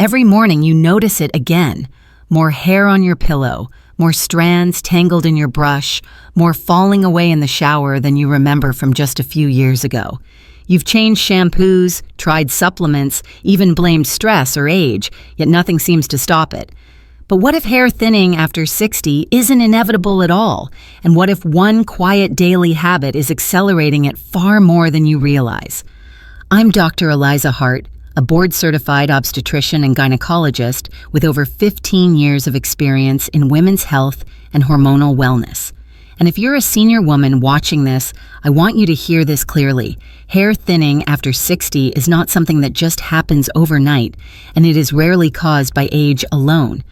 Every morning you notice it again. More hair on your pillow, more strands tangled in your brush, more falling away in the shower than you remember from just a few years ago. You've changed shampoos, tried supplements, even blamed stress or age, yet nothing seems to stop it. But what if hair thinning after 60 isn't inevitable at all? And what if one quiet daily habit is accelerating it far more than you realize? I'm Dr. Eliza Hart, a board-certified obstetrician and gynecologist with over 15 years of experience in women's health and hormonal wellness. And if you're a senior woman watching this, I want you to hear this clearly. Hair thinning after 60 is not something that just happens overnight, and it is rarely caused by age alone.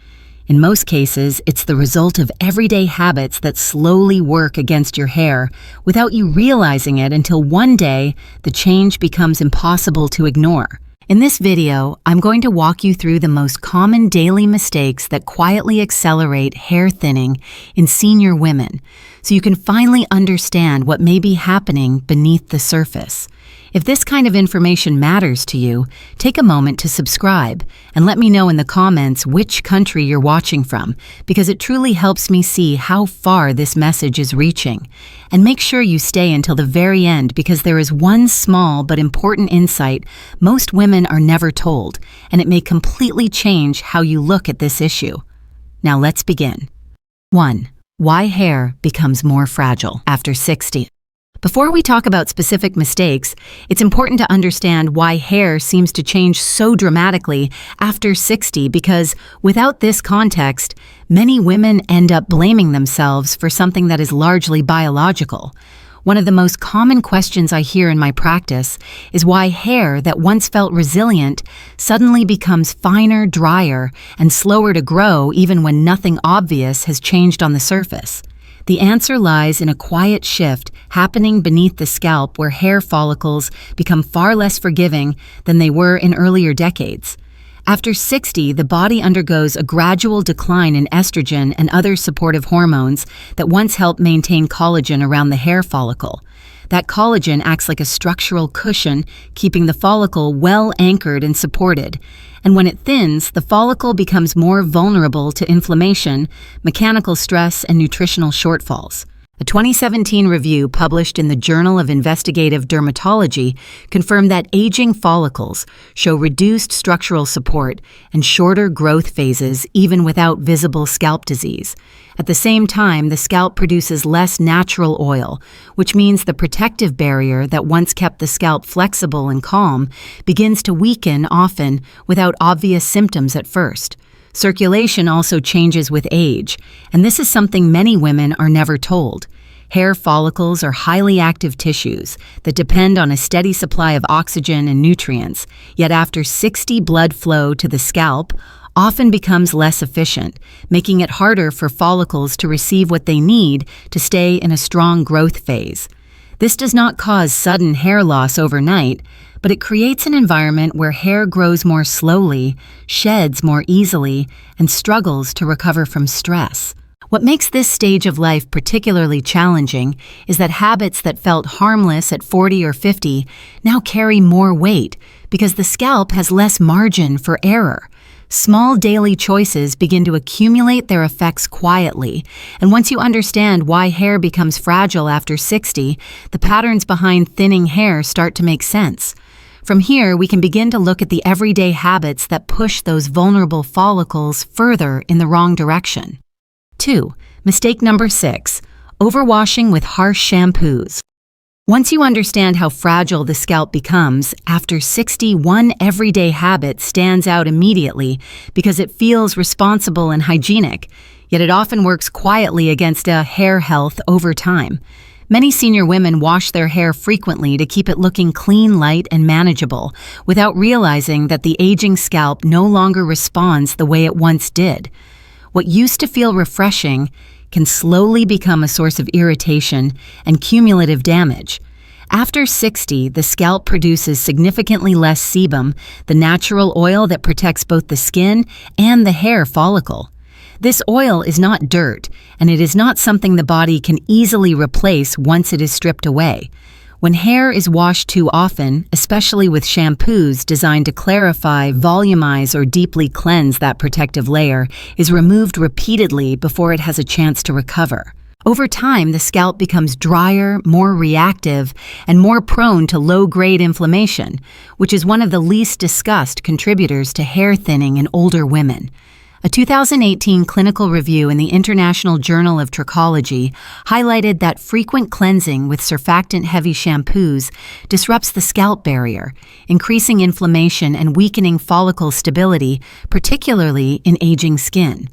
In most cases, it's the result of everyday habits that slowly work against your hair without you realizing it until one day the change becomes impossible to ignore. In this video, I'm going to walk you through the most common daily mistakes that quietly accelerate hair thinning in senior women, so you can finally understand what may be happening beneath the surface. If this kind of information matters to you, take a moment to subscribe and let me know in the comments which country you're watching from, because it truly helps me see how far this message is reaching. And make sure you stay until the very end, because there is one small but important insight most women are never told, and it may completely change how you look at this issue. Now let's begin. 1. Why hair becomes more fragile after 60. Before we talk about specific mistakes, it's important to understand why hair seems to change so dramatically after 60, because without this context, many women end up blaming themselves for something that is largely biological. One of the most common questions I hear in my practice is why hair that once felt resilient suddenly becomes finer, drier, and slower to grow even when nothing obvious has changed on the surface. The answer lies in a quiet shift happening beneath the scalp, where hair follicles become far less forgiving than they were in earlier decades. After 60, the body undergoes a gradual decline in estrogen and other supportive hormones that once helped maintain collagen around the hair follicle. That collagen acts like a structural cushion, keeping the follicle well anchored and supported. And when it thins, the follicle becomes more vulnerable to inflammation, mechanical stress, and nutritional shortfalls. A 2017 review published in the Journal of Investigative Dermatology confirmed that aging follicles show reduced structural support and shorter growth phases even without visible scalp disease. At the same time, the scalp produces less natural oil, which means the protective barrier that once kept the scalp flexible and calm begins to weaken, often without obvious symptoms at first. Circulation also changes with age, and this is something many women are never told. Hair follicles are highly active tissues that depend on a steady supply of oxygen and nutrients, yet after 60, blood flow to the scalp often becomes less efficient, making it harder for follicles to receive what they need to stay in a strong growth phase. This does not cause sudden hair loss overnight, but it creates an environment where hair grows more slowly, sheds more easily, and struggles to recover from stress. What makes this stage of life particularly challenging is that habits that felt harmless at 40 or 50 now carry more weight because the scalp has less margin for error. Small daily choices begin to accumulate their effects quietly, and once you understand why hair becomes fragile after 60, the patterns behind thinning hair start to make sense. From here, we can begin to look at the everyday habits that push those vulnerable follicles further in the wrong direction. 2. Mistake number 6. Overwashing with harsh shampoos. Once you understand how fragile the scalp becomes, after 60, one everyday habit stands out immediately because it feels responsible and hygienic, yet it often works quietly against hair health over time. Many senior women wash their hair frequently to keep it looking clean, light, and manageable, without realizing that the aging scalp no longer responds the way it once did. What used to feel refreshing can slowly become a source of irritation and cumulative damage. After 60, the scalp produces significantly less sebum, the natural oil that protects both the skin and the hair follicle. This oil is not dirt, and it is not something the body can easily replace once it is stripped away. When hair is washed too often, especially with shampoos designed to clarify, volumize, or deeply cleanse that protective layer, is removed repeatedly before it has a chance to recover. Over time, the scalp becomes drier, more reactive, and more prone to low-grade inflammation, which is one of the least discussed contributors to hair thinning in older women. A 2018 clinical review in the International Journal of Trichology highlighted that frequent cleansing with surfactant-heavy shampoos disrupts the scalp barrier, increasing inflammation and weakening follicle stability, particularly in aging skin.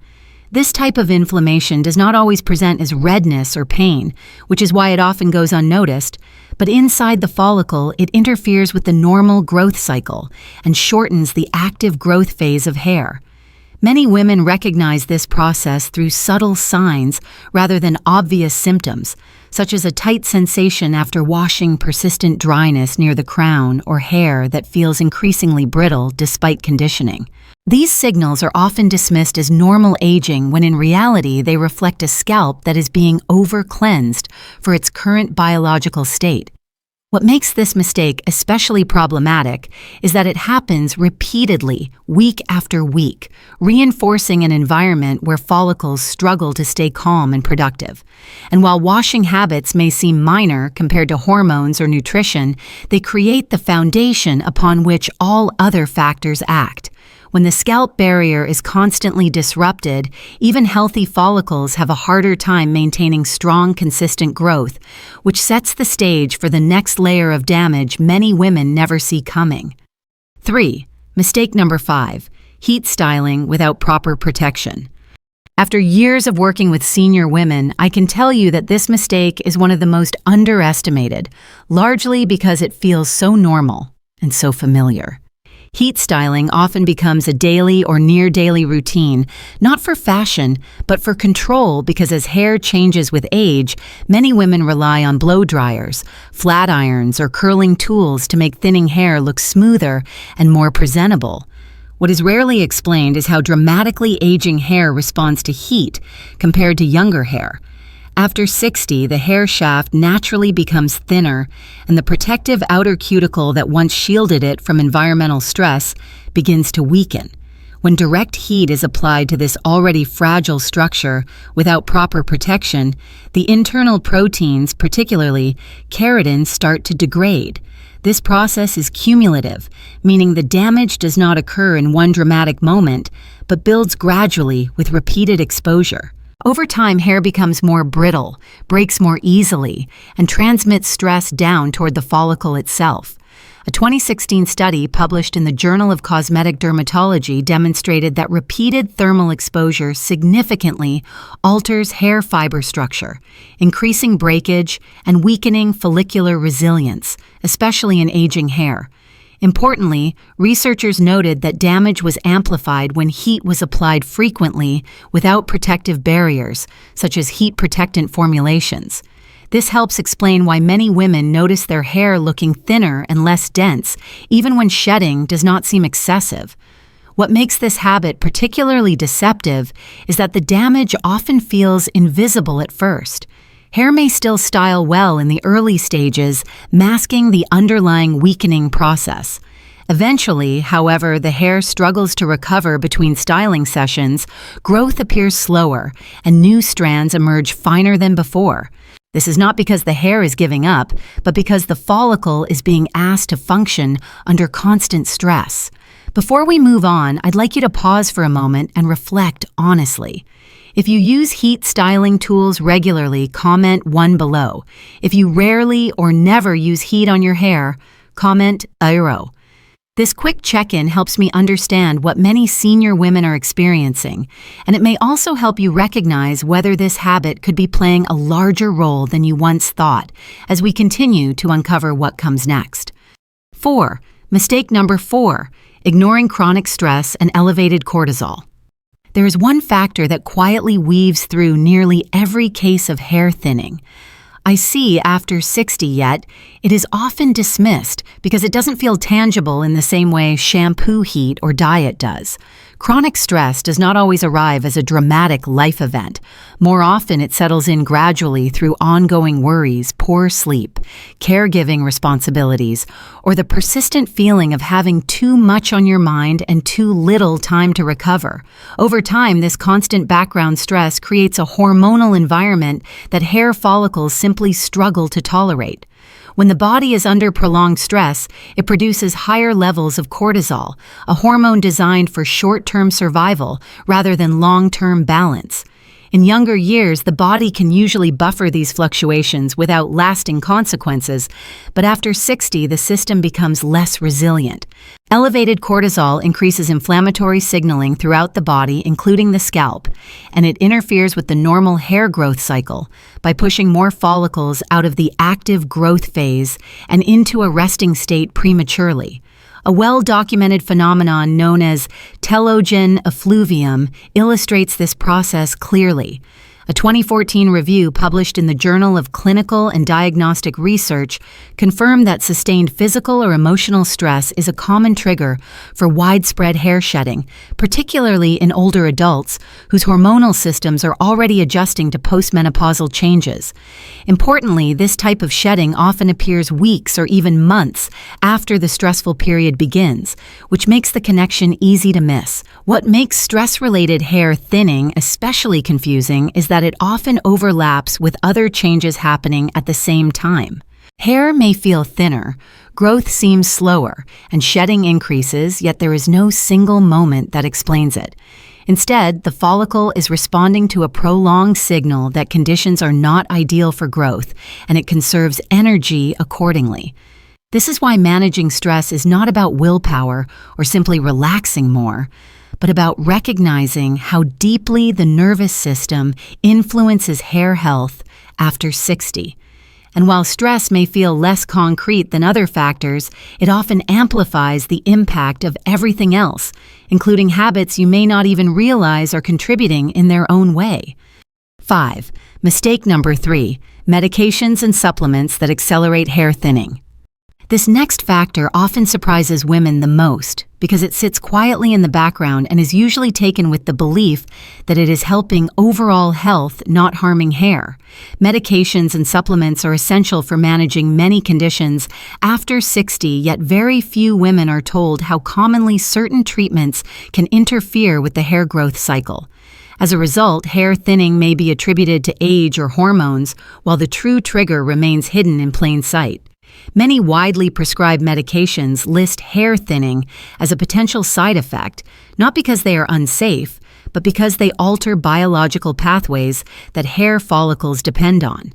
This type of inflammation does not always present as redness or pain, which is why it often goes unnoticed, but inside the follicle it interferes with the normal growth cycle and shortens the active growth phase of hair. Many women recognize this process through subtle signs rather than obvious symptoms, such as a tight sensation after washing, persistent dryness near the crown, or hair that feels increasingly brittle despite conditioning. These signals are often dismissed as normal aging when in reality they reflect a scalp that is being over-cleansed for its current biological state. What makes this mistake especially problematic is that it happens repeatedly, week after week, reinforcing an environment where follicles struggle to stay calm and productive. And while washing habits may seem minor compared to hormones or nutrition, they create the foundation upon which all other factors act. When the scalp barrier is constantly disrupted, even healthy follicles have a harder time maintaining strong, consistent growth, which sets the stage for the next layer of damage many women never see coming. 3. Mistake number 5. Heat styling without proper protection. After years of working with senior women, I can tell you that this mistake is one of the most underestimated, largely because it feels so normal and so familiar. Heat styling often becomes a daily or near-daily routine, not for fashion, but for control, because as hair changes with age, many women rely on blow dryers, flat irons, or curling tools to make thinning hair look smoother and more presentable. What is rarely explained is how dramatically aging hair responds to heat compared to younger hair. After 60, the hair shaft naturally becomes thinner, and the protective outer cuticle that once shielded it from environmental stress begins to weaken. When direct heat is applied to this already fragile structure without proper protection, the internal proteins, particularly keratin, start to degrade. This process is cumulative, meaning the damage does not occur in one dramatic moment, but builds gradually with repeated exposure. Over time, hair becomes more brittle, breaks more easily, and transmits stress down toward the follicle itself. A 2016 study published in the Journal of Cosmetic Dermatology demonstrated that repeated thermal exposure significantly alters hair fiber structure, increasing breakage and weakening follicular resilience, especially in aging hair. Importantly, researchers noted that damage was amplified when heat was applied frequently without protective barriers, such as heat protectant formulations. This helps explain why many women notice their hair looking thinner and less dense, even when shedding does not seem excessive. What makes this habit particularly deceptive is that the damage often feels invisible at first. Hair may still style well in the early stages, masking the underlying weakening process. Eventually, however, the hair struggles to recover between styling sessions, growth appears slower, and new strands emerge finer than before. This is not because the hair is giving up, but because the follicle is being asked to function under constant stress. Before we move on, I'd like you to pause for a moment and reflect honestly. If you use heat styling tools regularly, comment 1 below. If you rarely or never use heat on your hair, comment 0. This quick check-in helps me understand what many senior women are experiencing, and it may also help you recognize whether this habit could be playing a larger role than you once thought as we continue to uncover what comes next. 4. Mistake number 4. Ignoring chronic stress and elevated cortisol. There is one factor that quietly weaves through nearly every case of hair thinning. I see after 60 yet, it is often dismissed because it doesn't feel tangible in the same way shampoo heat or diet does. Chronic stress does not always arrive as a dramatic life event. More often, it settles in gradually through ongoing worries, poor sleep, caregiving responsibilities, or the persistent feeling of having too much on your mind and too little time to recover. Over time, this constant background stress creates a hormonal environment that hair follicles simply struggle to tolerate. When the body is under prolonged stress, it produces higher levels of cortisol, a hormone designed for short-term survival rather than long-term balance. In younger years, the body can usually buffer these fluctuations without lasting consequences, but after 60, the system becomes less resilient. Elevated cortisol increases inflammatory signaling throughout the body, including the scalp, and it interferes with the normal hair growth cycle by pushing more follicles out of the active growth phase and into a resting state prematurely. A well-documented phenomenon known as telogen effluvium illustrates this process clearly. A 2014 review published in the Journal of Clinical and Diagnostic Research confirmed that sustained physical or emotional stress is a common trigger for widespread hair shedding, particularly in older adults whose hormonal systems are already adjusting to postmenopausal changes. Importantly, this type of shedding often appears weeks or even months after the stressful period begins, which makes the connection easy to miss. What makes stress-related hair thinning especially confusing is that it often overlaps with other changes happening at the same time. Hair may feel thinner, growth seems slower, and shedding increases, yet there is no single moment that explains it. Instead, the follicle is responding to a prolonged signal that conditions are not ideal for growth, and it conserves energy accordingly. This is why managing stress is not about willpower or simply relaxing more, but about recognizing how deeply the nervous system influences hair health after 60. And while stress may feel less concrete than other factors, it often amplifies the impact of everything else, including habits you may not even realize are contributing in their own way. 5. Mistake number 3. Medications and supplements that accelerate hair thinning. This next factor often surprises women the most because it sits quietly in the background and is usually taken with the belief that it is helping overall health, not harming hair. Medications and supplements are essential for managing many conditions after 60, yet very few women are told how commonly certain treatments can interfere with the hair growth cycle. As a result, hair thinning may be attributed to age or hormones, while the true trigger remains hidden in plain sight. Many widely prescribed medications list hair thinning as a potential side effect, not because they are unsafe, but because they alter biological pathways that hair follicles depend on.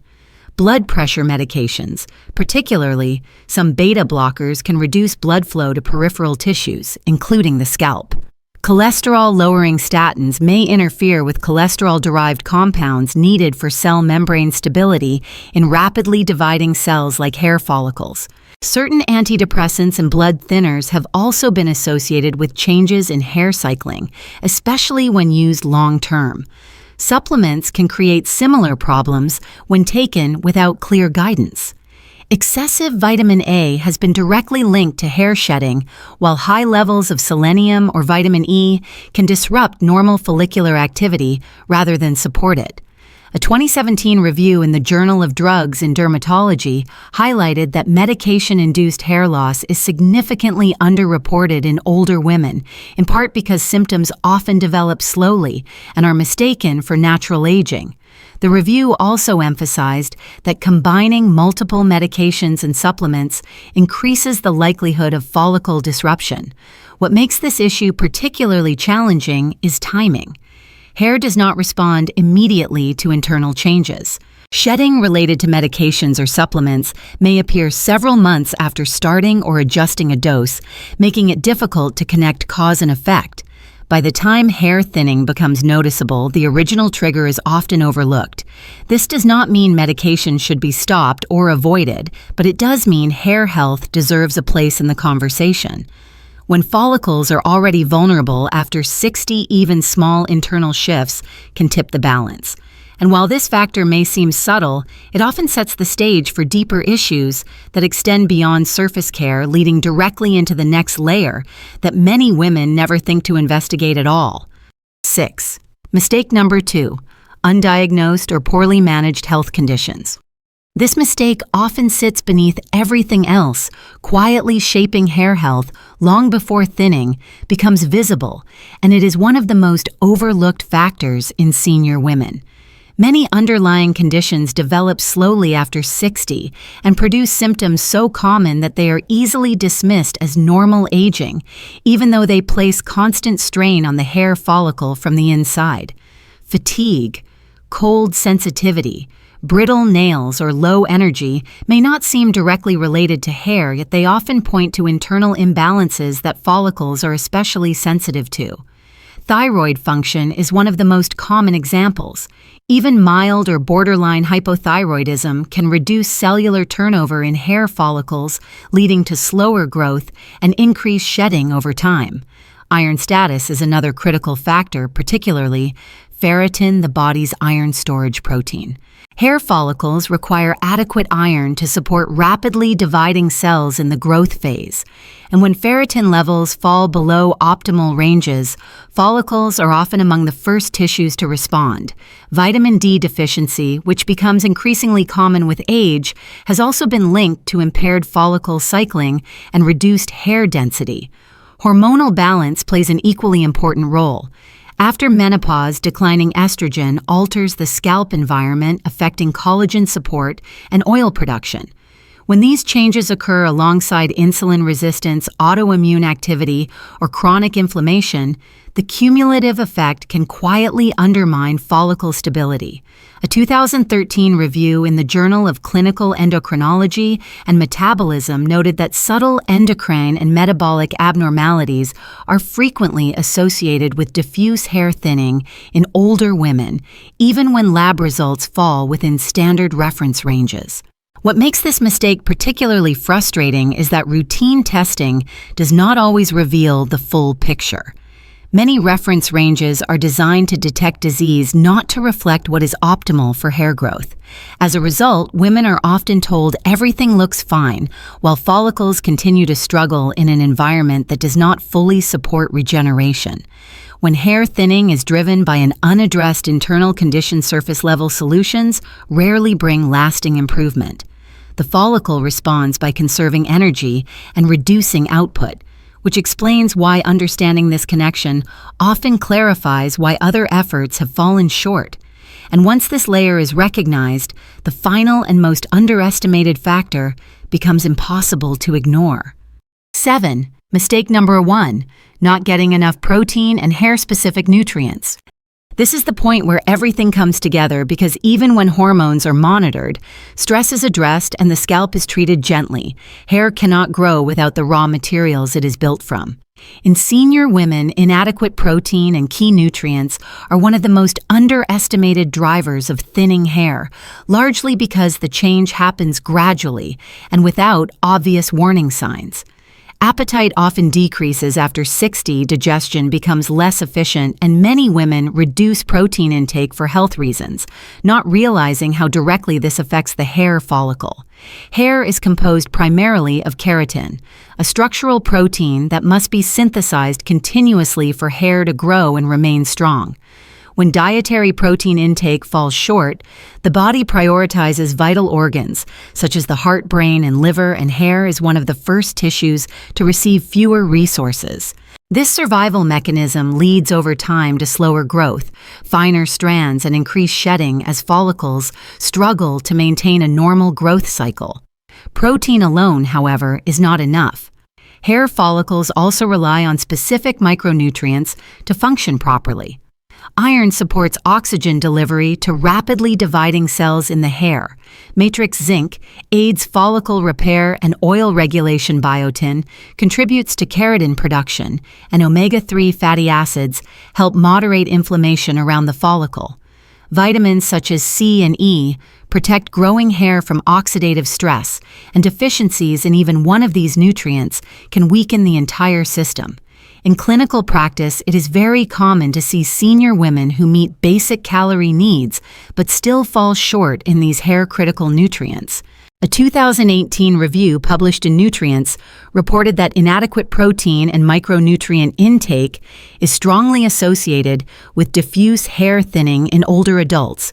Blood pressure medications, particularly some beta blockers, can reduce blood flow to peripheral tissues, including the scalp. Cholesterol-lowering statins may interfere with cholesterol-derived compounds needed for cell membrane stability in rapidly dividing cells like hair follicles. Certain antidepressants and blood thinners have also been associated with changes in hair cycling, especially when used long-term. Supplements can create similar problems when taken without clear guidance. Excessive vitamin A has been directly linked to hair shedding, while high levels of selenium or vitamin E can disrupt normal follicular activity rather than support it. A 2017 review in the Journal of Drugs in Dermatology highlighted that medication-induced hair loss is significantly underreported in older women, in part because symptoms often develop slowly and are mistaken for natural aging. The review also emphasized that combining multiple medications and supplements increases the likelihood of follicle disruption. What makes this issue particularly challenging is timing. Hair does not respond immediately to internal changes. Shedding related to medications or supplements may appear several months after starting or adjusting a dose, making it difficult to connect cause and effect. By the time hair thinning becomes noticeable, the original trigger is often overlooked. This does not mean medication should be stopped or avoided, but it does mean hair health deserves a place in the conversation. When follicles are already vulnerable after 60, even small internal shifts can tip the balance. And while this factor may seem subtle, it often sets the stage for deeper issues that extend beyond surface care, leading directly into the next layer that many women never think to investigate at all. 6. Mistake number 2. Undiagnosed or poorly managed health conditions. This mistake often sits beneath everything else, quietly shaping hair health long before thinning becomes visible, and it is one of the most overlooked factors in senior women. Many underlying conditions develop slowly after 60 and produce symptoms so common that they are easily dismissed as normal aging, even though they place constant strain on the hair follicle from the inside. Fatigue, cold sensitivity, brittle nails, or low energy may not seem directly related to hair, yet they often point to internal imbalances that follicles are especially sensitive to. Thyroid function is one of the most common examples. Even mild or borderline hypothyroidism can reduce cellular turnover in hair follicles, leading to slower growth and increased shedding over time. Iron status is another critical factor, particularly ferritin, the body's iron storage protein. Hair follicles require adequate iron to support rapidly dividing cells in the growth phase, and when ferritin levels fall below optimal ranges, follicles are often among the first tissues to respond. Vitamin D deficiency, which becomes increasingly common with age, has also been linked to impaired follicle cycling and reduced hair density. Hormonal balance plays an equally important role. After menopause, declining estrogen alters the scalp environment, affecting collagen support and oil production. When these changes occur alongside insulin resistance, autoimmune activity, or chronic inflammation, the cumulative effect can quietly undermine follicle stability. A 2013 review in the Journal of Clinical Endocrinology and Metabolism noted that subtle endocrine and metabolic abnormalities are frequently associated with diffuse hair thinning in older women, even when lab results fall within standard reference ranges. What makes this mistake particularly frustrating is that routine testing does not always reveal the full picture. Many reference ranges are designed to detect disease, not to reflect what is optimal for hair growth. As a result, women are often told everything looks fine, while follicles continue to struggle in an environment that does not fully support regeneration. When hair thinning is driven by an unaddressed internal condition, surface level solutions rarely bring lasting improvement. The follicle responds by conserving energy and reducing output, which explains why understanding this connection often clarifies why other efforts have fallen short. And once this layer is recognized, the final and most underestimated factor becomes impossible to ignore. 7. Mistake number 1. Not getting enough protein and hair-specific nutrients. This is the point where everything comes together, because even when hormones are monitored, stress is addressed and the scalp is treated gently. Hair cannot grow without the raw materials it is built from. In senior women, inadequate protein and key nutrients are one of the most underestimated drivers of thinning hair, largely because the change happens gradually and without obvious warning signs. Appetite often decreases after 60, digestion becomes less efficient, and many women reduce protein intake for health reasons, not realizing how directly this affects the hair follicle. Hair is composed primarily of keratin, a structural protein that must be synthesized continuously for hair to grow and remain strong. When dietary protein intake falls short, the body prioritizes vital organs, such as the heart, brain, and liver, and hair is one of the first tissues to receive fewer resources. This survival mechanism leads over time to slower growth, finer strands, and increased shedding as follicles struggle to maintain a normal growth cycle. Protein alone, however, is not enough. Hair follicles also rely on specific micronutrients to function properly. Iron supports oxygen delivery to rapidly dividing cells in the hair. Matrix zinc aids follicle repair, and oil regulation. Biotin contributes to keratin production, and omega-3 fatty acids help moderate inflammation around the follicle. Vitamins such as C and E protect growing hair from oxidative stress, and deficiencies in even one of these nutrients can weaken the entire system. In clinical practice, it is very common to see senior women who meet basic calorie needs but still fall short in these hair-critical nutrients. A 2018 review published in Nutrients reported that inadequate protein and micronutrient intake is strongly associated with diffuse hair thinning in older adults,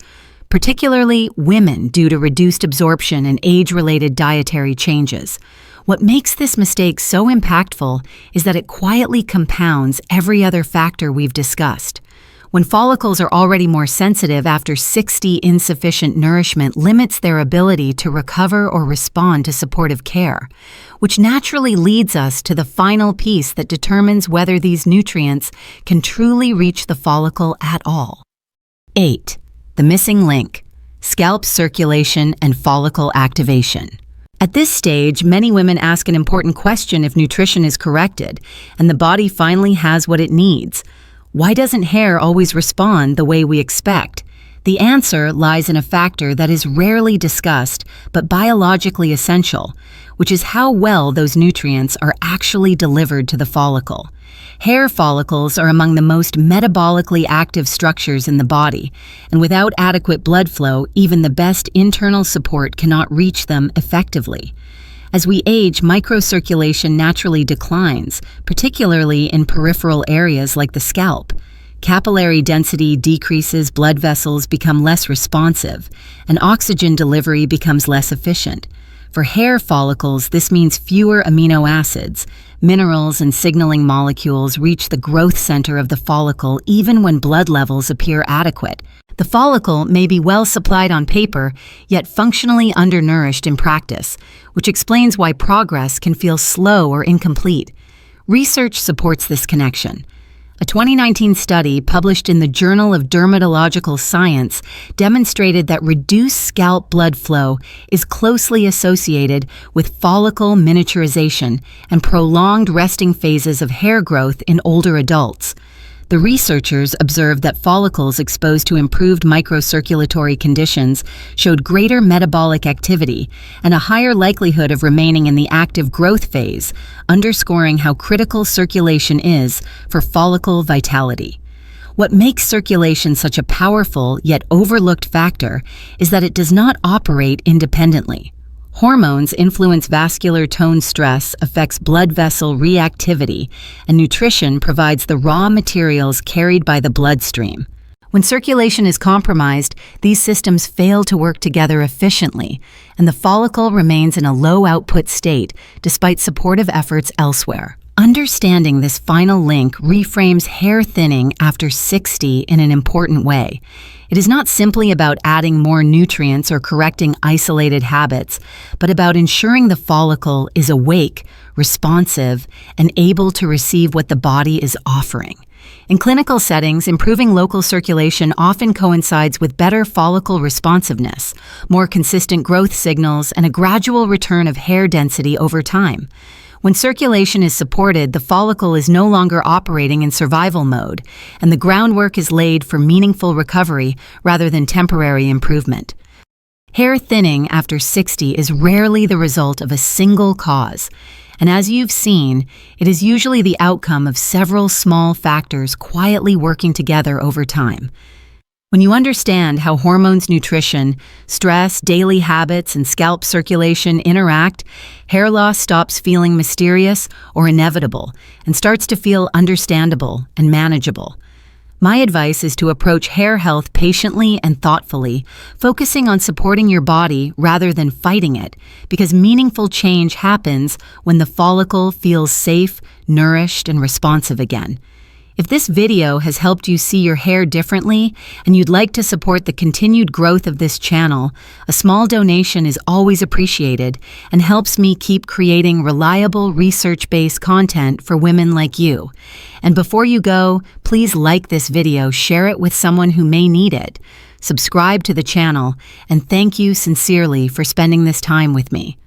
particularly women due to reduced absorption and age-related dietary changes. What makes this mistake so impactful is that it quietly compounds every other factor we've discussed. When follicles are already more sensitive after 60, insufficient nourishment limits their ability to recover or respond to supportive care, which naturally leads us to the final piece that determines whether these nutrients can truly reach the follicle at all. 8. The missing link: scalp circulation and follicle activation. At this stage, many women ask an important question if nutrition is corrected and the body finally has what it needs. Why doesn't hair always respond the way we expect? The answer lies in a factor that is rarely discussed but biologically essential, which is how well those nutrients are actually delivered to the follicle. Hair follicles are among the most metabolically active structures in the body, and without adequate blood flow, even the best internal support cannot reach them effectively. As we age, microcirculation naturally declines, particularly in peripheral areas like the scalp. Capillary density decreases, blood vessels become less responsive, and oxygen delivery becomes less efficient. For hair follicles, this means fewer amino acids, minerals, and signaling molecules reach the growth center of the follicle even when blood levels appear adequate. The follicle may be well supplied on paper, yet functionally undernourished in practice, which explains why progress can feel slow or incomplete. Research supports this connection. A 2019 study published in the Journal of Dermatological Science demonstrated that reduced scalp blood flow is closely associated with follicle miniaturization and prolonged resting phases of hair growth in older adults. The researchers observed that follicles exposed to improved microcirculatory conditions showed greater metabolic activity and a higher likelihood of remaining in the active growth phase, underscoring how critical circulation is for follicle vitality. What makes circulation such a powerful yet overlooked factor is that it does not operate independently. Hormones influence vascular tone, stress affects blood vessel reactivity, and nutrition provides the raw materials carried by the bloodstream. When circulation is compromised, these systems fail to work together efficiently, and the follicle remains in a low-output state despite supportive efforts elsewhere. Understanding this final link reframes hair thinning after 60 in an important way. It is not simply about adding more nutrients or correcting isolated habits, but about ensuring the follicle is awake, responsive, and able to receive what the body is offering. In clinical settings, improving local circulation often coincides with better follicle responsiveness, more consistent growth signals, and a gradual return of hair density over time. When circulation is supported, the follicle is no longer operating in survival mode, and the groundwork is laid for meaningful recovery rather than temporary improvement. Hair thinning after 60 is rarely the result of a single cause, and as you've seen, it is usually the outcome of several small factors quietly working together over time. When you understand how hormones, nutrition, stress, daily habits, and scalp circulation interact, hair loss stops feeling mysterious or inevitable and starts to feel understandable and manageable. My advice is to approach hair health patiently and thoughtfully, focusing on supporting your body rather than fighting it, because meaningful change happens when the follicle feels safe, nourished, and responsive again. If this video has helped you see your hair differently and you'd like to support the continued growth of this channel, a small donation is always appreciated and helps me keep creating reliable research-based content for women like you. And before you go, please like this video, share it with someone who may need it, subscribe to the channel, and thank you sincerely for spending this time with me.